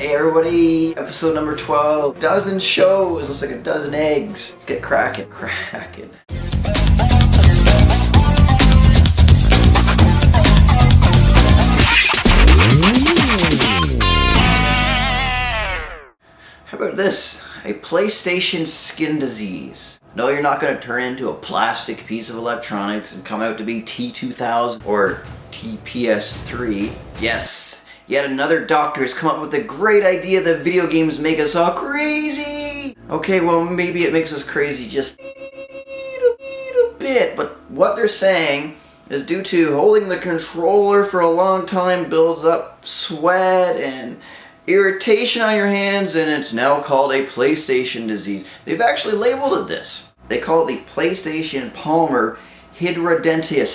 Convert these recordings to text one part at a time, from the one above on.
Hey everybody, episode number 12. Dozen shows, looks like a dozen eggs. Let's get cracking. How about this? A PlayStation skin disease. No, you're not going to turn into a plastic piece of electronics and come out to be T2000 or TPS3. Yes, yet another doctor has come up with a great idea that video games make us all crazy. Okay, well maybe it makes us crazy just a little bit, but what they're saying is due to holding the controller for a long time builds up sweat and irritation on your hands, and it's now called a PlayStation disease. They've actually labeled it this. They call it the PlayStation Palmer hidradenitis.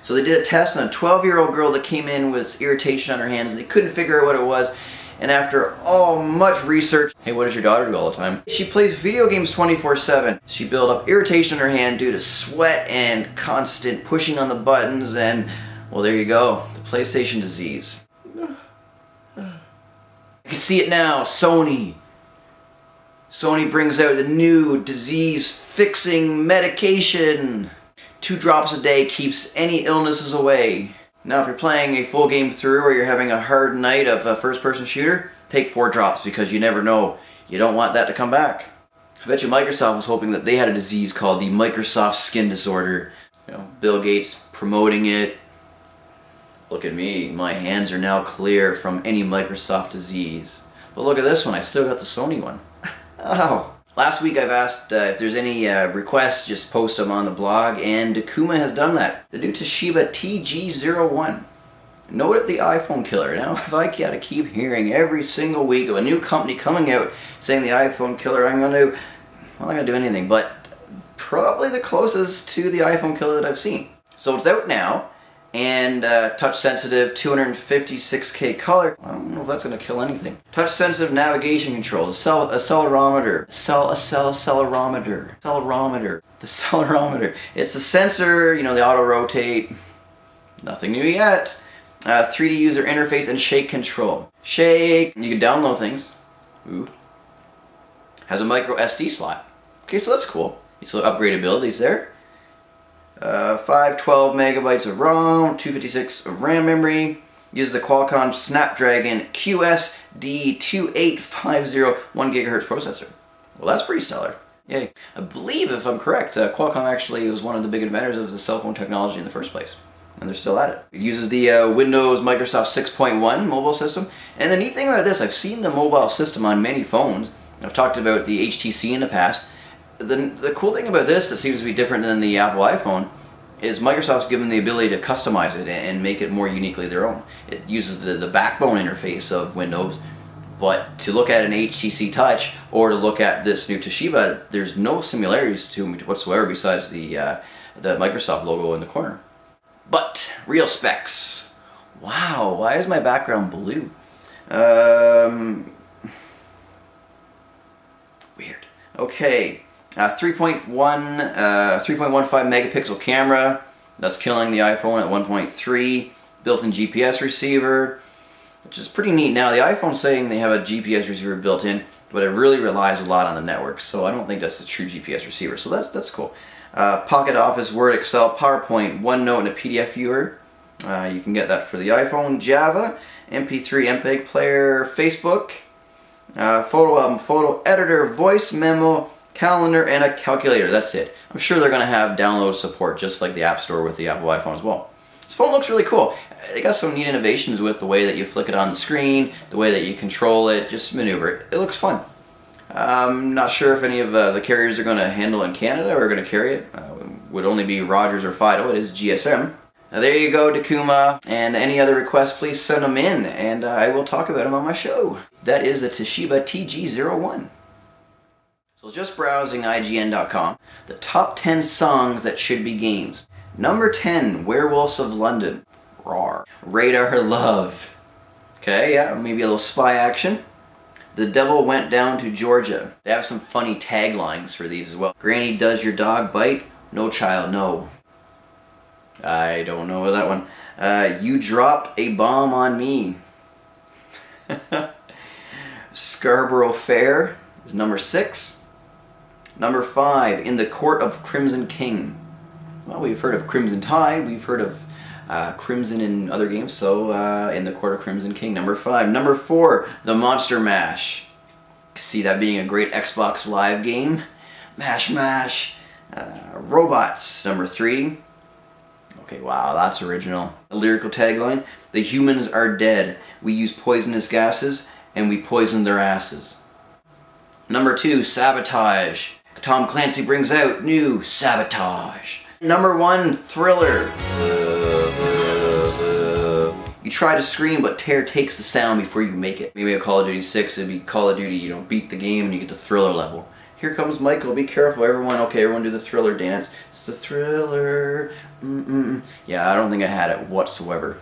So they did a test on a 12-year-old girl that came in with irritation on her hands, and they couldn't figure out what it was. And after much research, hey, what does your daughter do all the time? She plays video games 24/7. She built up irritation on her hand due to sweat and constant pushing on the buttons, and well, there you go, the PlayStation disease. You can see it now, Sony. Sony brings out the new disease-fixing medication. 2 drops a day keeps any illnesses away. Now, if you're playing a full game through or you're having a hard night of a first-person shooter, take 4 drops because you never know. You don't want that to come back. I bet you Microsoft was hoping that they had a disease called the Microsoft skin disorder. You know, Bill Gates promoting it. Look at me, my hands are now clear from any Microsoft disease. But look at this one, I still got the Sony one. Oh. Last week I've asked if there's any requests, just post them on the blog, and Takuma has done that. The new Toshiba TG01. Note the iPhone killer. Now, if I gotta keep hearing every single week of a new company coming out saying the iPhone killer, I'm not gonna do anything, but probably the closest to the iPhone killer that I've seen. So it's out now. And touch-sensitive 256K color. I don't know if that's going to kill anything. Touch-sensitive navigation control. The accelerometer. The accelerometer. It's a sensor, you know, the auto-rotate. Nothing new yet. 3D user interface and shake control. Shake. You can download things. Ooh. Has a micro SD slot. Okay, so that's cool. So upgradability's there. 512 megabytes of ROM, 256 of RAM memory. Uses the Qualcomm Snapdragon QSD2850 1 GHz processor. Well, that's pretty stellar. Yay. I believe, if I'm correct, Qualcomm actually was one of the big inventors of the cell phone technology in the first place. And they're still at it. It uses the Windows Microsoft 6.1 mobile system. And the neat thing about this, I've seen the mobile system on many phones. I've talked about the HTC in the past. The cool thing about this that seems to be different than the Apple iPhone is Microsoft's given the ability to customize it and make it more uniquely their own. It uses the backbone interface of Windows, but to look at an HTC Touch or to look at this new Toshiba, there's no similarities to them whatsoever besides the Microsoft logo in the corner. But real specs. Wow, why is my background blue? Weird. Okay. 3.15 megapixel camera, that's killing the iPhone at 1.3, built-in GPS receiver, which is pretty neat. Now the iPhone's saying they have a GPS receiver built in, but it really relies a lot on the network, so I don't think that's the true GPS receiver, so that's cool. Pocket Office, Word, Excel, PowerPoint, OneNote, and a PDF viewer. You can get that for the iPhone. Java, MP3, MPEG player, Facebook, photo album, photo editor, voice memo, calendar, and a calculator. That's it. I'm sure they're going to have download support just like the App Store with the Apple iPhone as well. This phone looks really cool. They got some neat innovations with the way that you flick it on the screen, the way that you control it, just maneuver it. It looks fun. I'm not sure if any of the carriers are going to handle it in Canada or are going to carry it. Would only be Rogers or Fido. It is GSM. Now there you go, Takuma. And any other requests, please send them in, and I will talk about them on my show. That is the Toshiba TG01. So just browsing IGN.com, the top 10 songs that should be games. Number 10, Werewolves of London. Roar. Radar Love. Okay, yeah, maybe a little spy action. The Devil Went Down to Georgia. They have some funny taglines for these as well. Granny, does your dog bite? No child, no. I don't know that one. You Dropped a Bomb on Me. Scarborough Fair is number 6. Number 5, In the Court of Crimson King. Well, we've heard of Crimson Tide, we've heard of Crimson in other games, so In the Court of Crimson King, number 5. Number 4, The Monster Mash. See that being a great Xbox Live game. Mash Mash. Robots, number 3. Okay, wow, that's original. A lyrical tagline: The humans are dead. We use poisonous gases, and we poison their asses. Number 2, Sabotage. Tom Clancy brings out new Sabotage. Number 1, Thriller. You try to scream, but terror takes the sound before you make it. Maybe a Call of Duty 6, it'd be Call of Duty, beat the game and you get the Thriller level. Here comes Michael, be careful, everyone. Okay, everyone do the Thriller dance. It's the Thriller. Yeah, I don't think I had it whatsoever.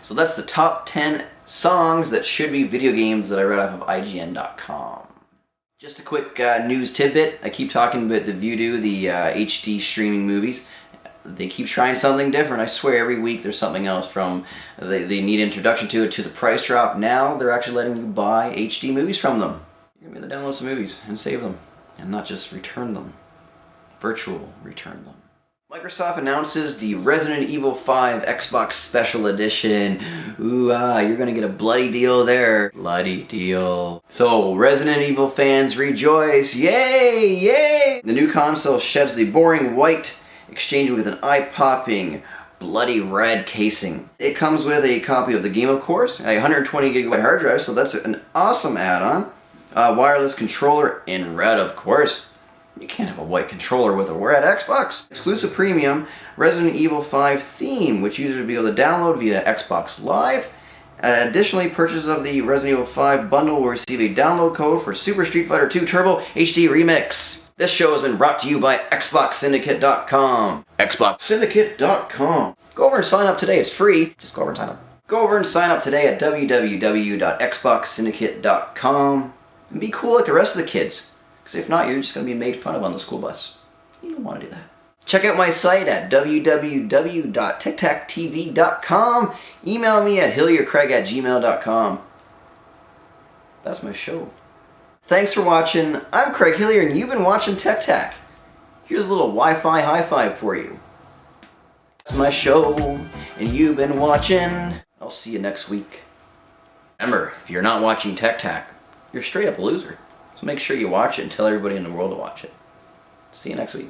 So that's the top 10 songs that should be video games that I read off of IGN.com. Just a quick news tidbit. I keep talking about the Vudu, the HD streaming movies. They keep trying something different. I swear every week there's something else, from they need introduction to it, to the price drop. Now they're actually letting you buy HD movies from them. You're going to be able to download some movies and save them, and not just return them. Virtual return them. Microsoft announces the Resident Evil 5 Xbox Special Edition. Ooh, you're gonna get a bloody deal there. Bloody deal. So, Resident Evil fans rejoice. Yay, yay! The new console sheds the boring white, exchanged with an eye-popping, bloody red casing. It comes with a copy of the game, of course, a 120 gigabyte hard drive, so that's an awesome add-on. Wireless controller in red, of course. You can't have a white controller with a red Xbox. Exclusive premium Resident Evil 5 theme, which users will be able to download via Xbox Live. Additionally, purchase of the Resident Evil 5 bundle will receive a download code for Super Street Fighter 2 Turbo HD Remix. This show has been brought to you by XboxSyndicate.com. XboxSyndicate.com. Go over and sign up today. It's free. Just go over and sign up. Go over and sign up today at www.XboxSyndicate.com. And be cool like the rest of the kids. Because if not, you're just going to be made fun of on the school bus. You don't want to do that. Check out my site at www.TechtachTV.com. Email me at HillierCraig@gmail.com. That's my show. Thanks for watching. I'm Craig Hillier, and you've been watching Techtach. Here's a little Wi-Fi high five for you. That's my show, and you've been watching. I'll see you next week. Remember, if you're not watching Techtach, you're straight up a loser. So make sure you watch it and tell everybody in the world to watch it. See you next week.